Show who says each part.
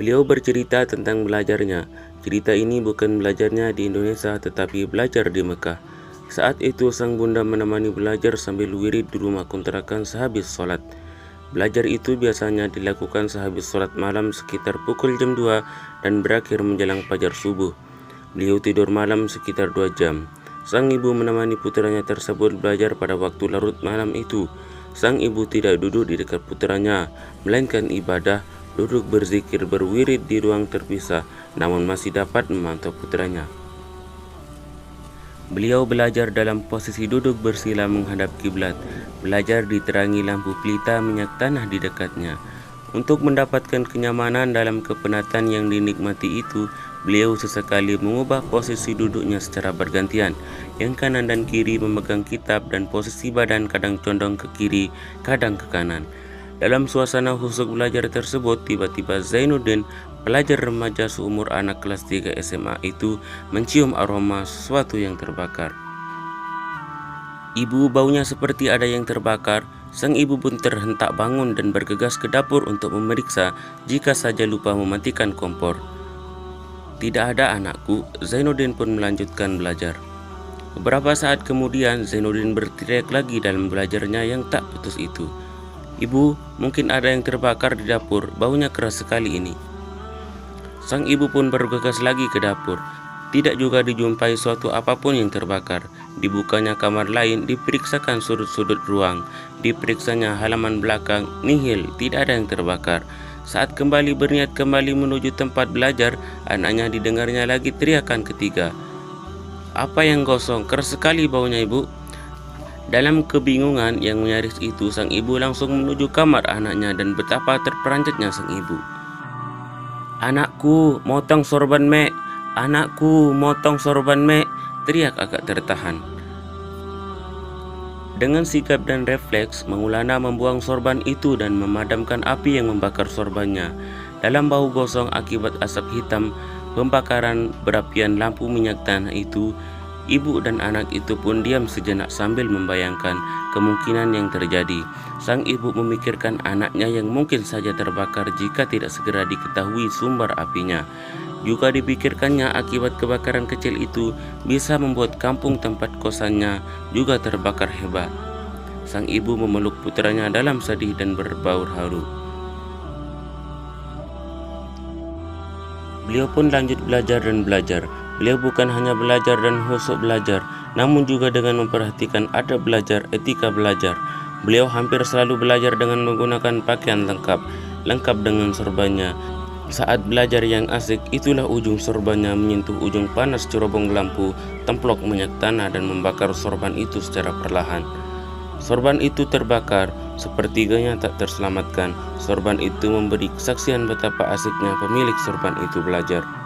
Speaker 1: Beliau bercerita tentang belajarnya. Cerita ini bukan belajarnya di Indonesia tetapi belajar di Mekah. Saat itu sang bunda menemani belajar sambil wirid di rumah kontrakan sehabis sholat. Belajar itu biasanya dilakukan sehabis sholat malam sekitar pukul jam 2 dan berakhir menjelang fajar subuh. Beliau tidur malam sekitar 2 jam. Sang ibu menemani putranya tersebut belajar pada waktu larut malam itu. Sang ibu tidak duduk di dekat putranya, melainkan ibadah, duduk berzikir berwirid di ruang terpisah, namun masih dapat memantau putranya. Beliau belajar dalam posisi duduk bersila menghadap kiblat, belajar diterangi lampu pelita minyak tanah di dekatnya. Untuk mendapatkan kenyamanan dalam kepenatan yang dinikmati itu, beliau sesekali mengubah posisi duduknya secara bergantian. Yang kanan dan kiri memegang kitab dan posisi badan kadang condong ke kiri, kadang ke kanan. Dalam suasana khusyuk belajar tersebut, tiba-tiba Zainuddin, pelajar remaja seumur anak kelas 3 SMA itu, mencium aroma sesuatu yang terbakar. Ibu, baunya seperti ada yang terbakar. Sang ibu pun terhentak bangun dan bergegas ke dapur untuk memeriksa jika saja lupa mematikan kompor. Tidak ada, anakku. Zainuddin pun melanjutkan belajar. Beberapa saat kemudian, Zainuddin berteriak lagi dalam belajarnya yang tak putus itu. Ibu, mungkin ada yang terbakar di dapur, baunya keras sekali ini. Sang ibu pun bergegas lagi ke dapur. Tidak juga dijumpai suatu apapun yang terbakar. Dibukanya kamar lain, diperiksakan sudut-sudut ruang, diperiksanya halaman belakang, nihil, tidak ada yang terbakar. Saat kembali berniat kembali menuju tempat belajar, anaknya didengarnya lagi teriakan ketiga. Apa yang gosong? Keras sekali baunya, ibu. Dalam kebingungan yang nyaris itu, sang ibu langsung menuju kamar anaknya dan betapa terperanjatnya sang ibu. Anakku, motong sorban mek. Anakku, motong sorban mek. Teriak agak tertahan. Dengan sigap dan refleks, Maulana membuang sorban itu dan memadamkan api yang membakar sorbannya. Dalam bau gosong akibat asap hitam, pembakaran berapian lampu minyak tanah itu, ibu dan anak itu pun diam sejenak sambil membayangkan kemungkinan yang terjadi. Sang ibu memikirkan anaknya yang mungkin saja terbakar jika tidak segera diketahui sumber apinya. Juga dipikirkannya akibat kebakaran kecil itu bisa membuat kampung tempat kosannya juga terbakar hebat. Sang ibu memeluk putranya dalam sedih dan berbaur haru. Beliau pun lanjut belajar dan belajar. Beliau bukan hanya belajar dan khusyuk belajar, namun juga dengan memperhatikan adab belajar, etika belajar. Beliau hampir selalu belajar dengan menggunakan pakaian lengkap dengan sorbannya. Saat belajar yang asik, itulah ujung sorbannya menyentuh ujung panas cerobong lampu, templok minyak tanah dan membakar sorban itu secara perlahan. Sorban itu terbakar, sepertiganya tak terselamatkan. Sorban itu memberi kesaksian betapa asiknya pemilik sorban itu belajar.